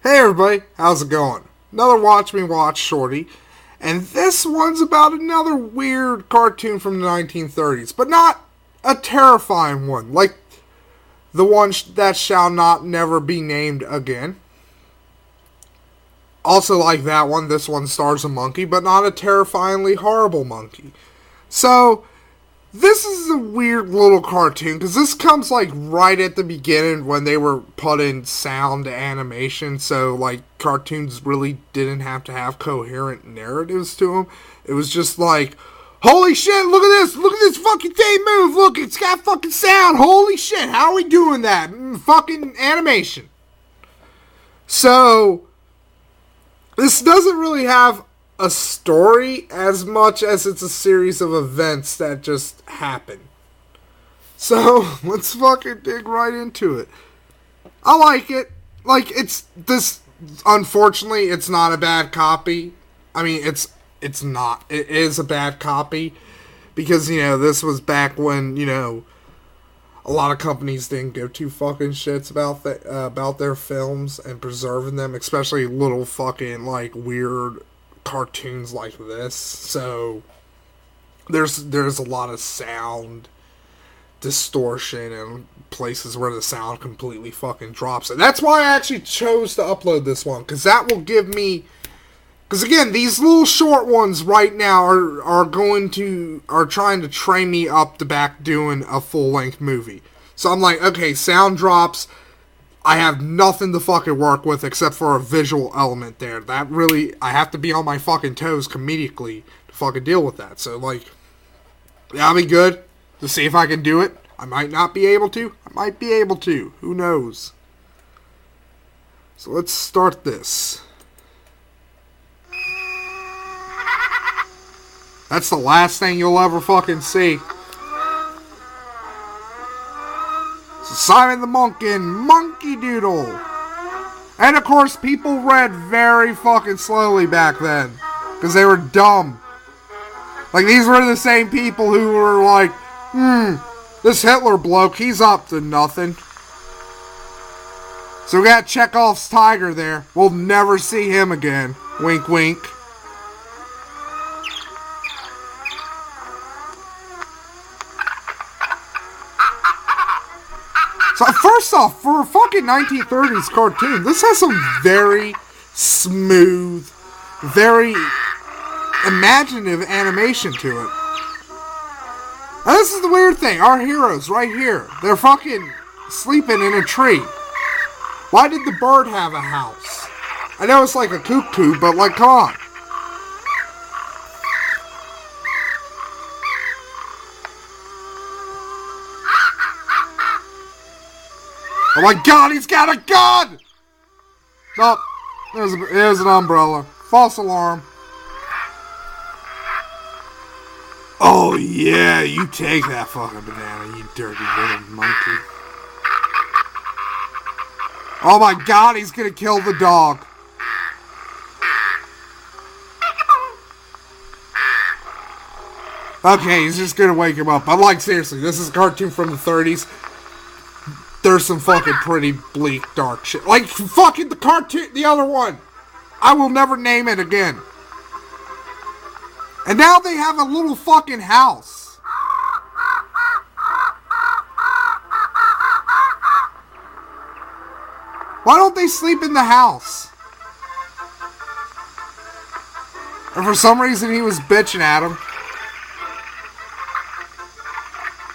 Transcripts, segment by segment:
Hey everybody, how's it going? Another Watch Me Watch shorty, and this one's about another weird cartoon from the 1930s, but not a terrifying one, like the one that shall not never be named again. Also like that one, this one stars a monkey, but not a terrifyingly horrible monkey. So, this is a weird little cartoon, because this comes, like, right at the beginning when they were putting sound animation, so, like, cartoons really didn't have to have coherent narratives to them. It was just like, holy shit, look at this fucking thing move, look, it's got fucking sound, holy shit, how are we doing that? Fucking animation. So, this doesn't really have a story as much as it's a series of events that just happen. So, let's fucking dig right into it. I like it. Like, unfortunately, it's not a bad copy. I mean, it's not. It is a bad copy. Because, this was back when, a lot of companies didn't give two fucking shits about their films and preserving them, especially little fucking, like, weird cartoons like this. So there's a lot of sound distortion and places where the sound completely fucking drops. And that's why I actually chose to upload this one, because that will give me, because again, these little short ones right now are trying to train me up to back doing a full-length movie. So I'm like, okay, sound drops, I have nothing to fucking work with except for a visual element there. That really, I have to be on my fucking toes comedically to fucking deal with that. So, like, that'll be good to see if I can do it. I might not be able to. I might be able to. Who knows? So let's start this. That's the last thing you'll ever fucking see. Simon the Monk and Monkey Doodle. And of course, people read very fucking slowly back then. Because they were dumb. Like, these were the same people who were like, this Hitler bloke, he's up to nothing. So we got Chekhov's tiger there. We'll never see him again. Wink, wink. So first off, for a fucking 1930s cartoon, this has some very smooth, very imaginative animation to it. Now this is the weird thing, our heroes right here, they're fucking sleeping in a tree. Why did the bird have a house? I know it's like a cuckoo, but like, come on. Oh my god, he's got a gun! Nope. There's an umbrella. False alarm. Oh yeah, you take that fucking banana, you dirty little monkey. Oh my god, he's gonna kill the dog. Okay, he's just gonna wake him up. But like, seriously, this is a cartoon from the 30s. There's some fucking pretty bleak, dark shit. Like, fucking the cartoon, the other one. I will never name it again. And now they have a little fucking house. Why don't they sleep in the house? And for some reason he was bitching at him.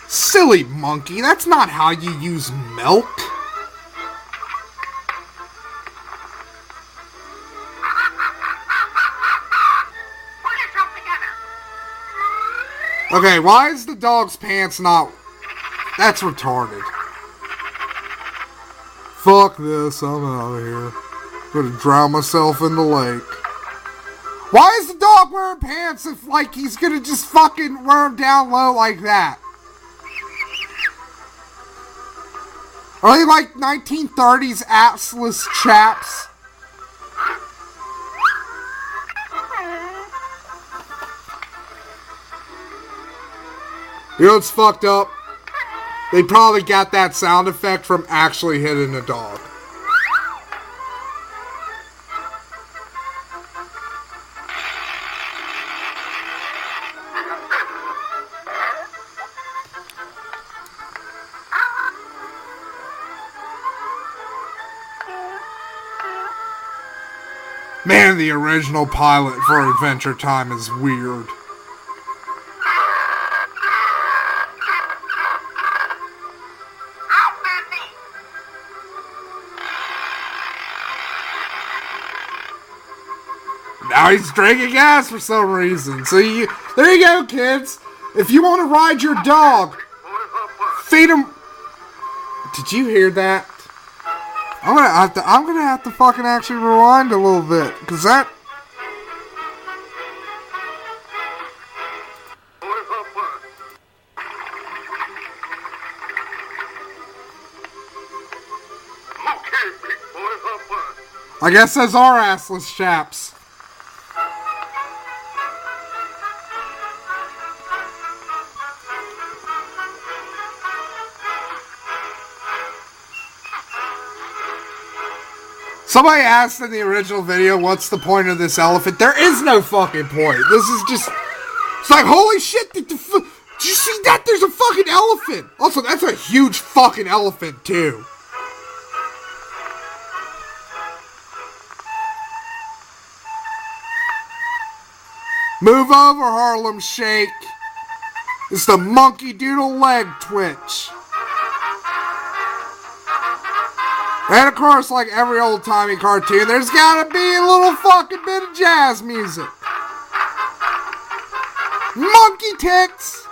Silly monkey, that's not how you use milk. Okay, why is the dog's pants not... That's retarded. Fuck this, I'm out of here. I'm gonna drown myself in the lake. Why is the dog wearing pants if, like, he's gonna just fucking wear them down low like that? Are they like 1930s assless chaps? You know what's fucked up? They probably got that sound effect from actually hitting a dog. Man, the original pilot for Adventure Time is weird. Now he's drinking gas for some reason. So there you go, kids. If you want to ride your dog, feed him. Did you hear that? I'm gonna have to fucking actually rewind a little bit, cause that. I guess those are assless chaps. Somebody asked in the original video, what's the point of this elephant? There is no fucking point. This is just... It's like, holy shit, did you see that? There's a fucking elephant. Also, that's a huge fucking elephant, too. Move over, Harlem Shake. It's the monkey doodle leg twitch. And of course, like every old-timey cartoon, there's gotta be a little fucking bit of jazz music. Monkey tits!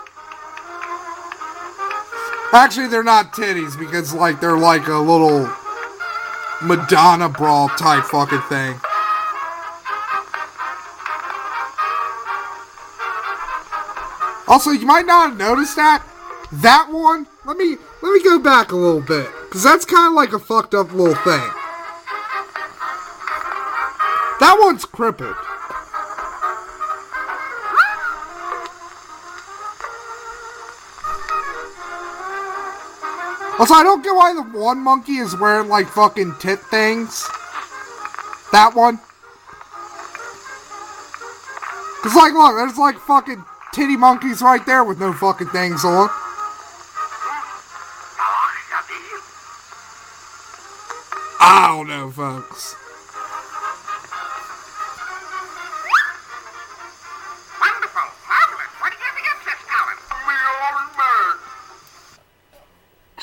Actually, they're not titties, because like they're like a little Madonna brawl type fucking thing. Also, you might not have noticed that. That one, let me go back a little bit, because that's kind of like a fucked up little thing. That one's crippled. Also, I don't get why the one monkey is wearing like fucking tit things. That one. Because like, look, there's like fucking titty monkeys right there with no fucking things on. I don't know, folks. Wonderful, marvelous. What do you think of this, Colin?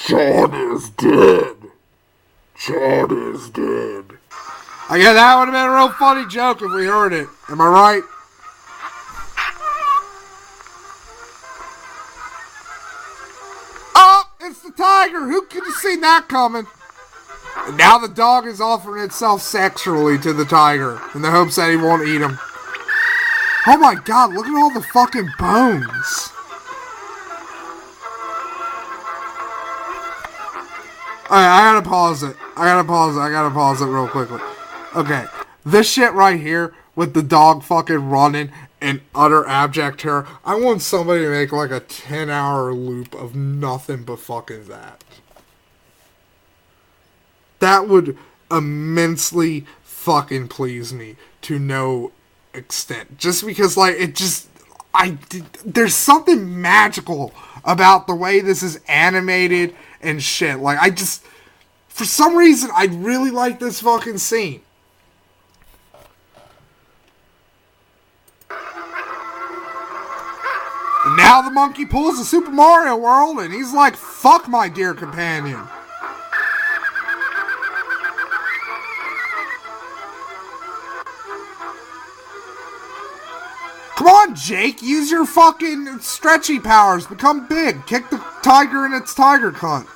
John is dead. John is dead. I guess that would have been a real funny joke if we heard it. Am I right? Oh, it's the tiger. Who could have seen that coming? And now the dog is offering itself sexually to the tiger in the hopes that he won't eat him. Oh my god, look at all the fucking bones. Alright, I gotta pause it real quickly. Okay, this shit right here with the dog fucking running in utter abject terror. I want somebody to make like a 10-hour loop of nothing but fucking that. That would immensely fucking please me to no extent. Just because, like, there's something magical about the way this is animated and shit. Like, for some reason, I really like this fucking scene. And now the monkey pulls the Super Mario World and he's like, fuck my dear companion. Come on, Jake, use your fucking stretchy powers. Become big. Kick the tiger in its tiger cunt.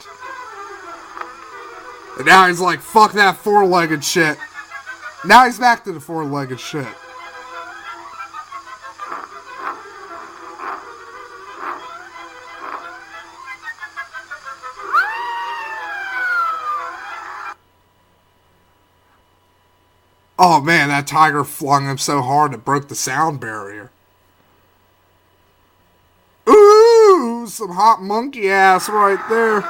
And now he's like, fuck that four-legged shit. Now he's back to the four-legged shit. Oh man, that tiger flung him so hard it broke the sound barrier. Ooh, some hot monkey ass right there.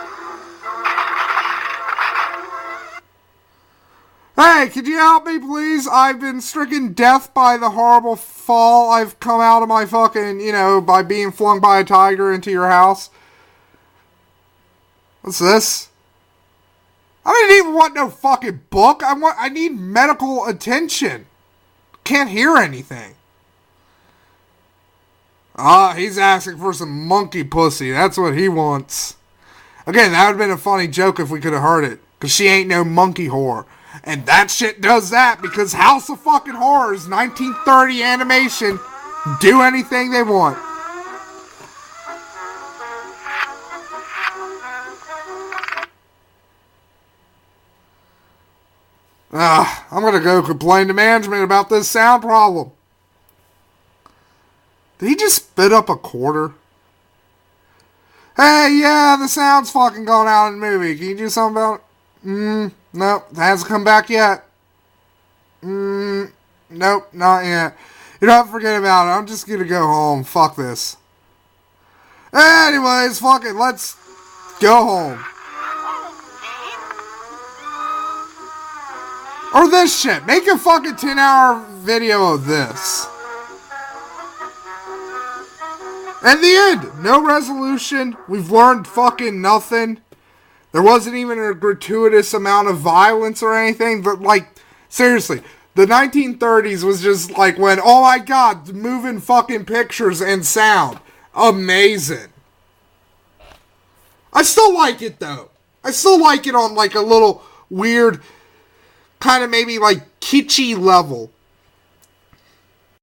Hey, could you help me please? I've been stricken death by the horrible fall I've come out of my fucking, by being flung by a tiger into your house. What's this? I didn't even want no fucking book. I need medical attention. can't hear anything. He's asking for some monkey pussy. That's what he wants. Again, that would have been a funny joke if we could have heard it. Because she ain't no monkey whore. And that shit does that because House of fucking Horrors, 1930 animation, do anything they want. I'm gonna go complain to management about this sound problem. Did he just spit up a quarter? Hey, yeah, the sound's fucking gone out in the movie. Can you do something about it? Nope, it hasn't come back yet. Nope, not yet. You know what, forget about it. I'm just gonna go home. Fuck this. Anyways, fuck it, let's go home. Or this shit. Make a fucking 10-hour video of this. And the end. No resolution. We've learned fucking nothing. There wasn't even a gratuitous amount of violence or anything. But, like, seriously. The 1930s was just like when, oh my god, moving fucking pictures and sound. Amazing. I still like it, though. I still like it on, like, a little weird, kind of maybe, like, kitschy level.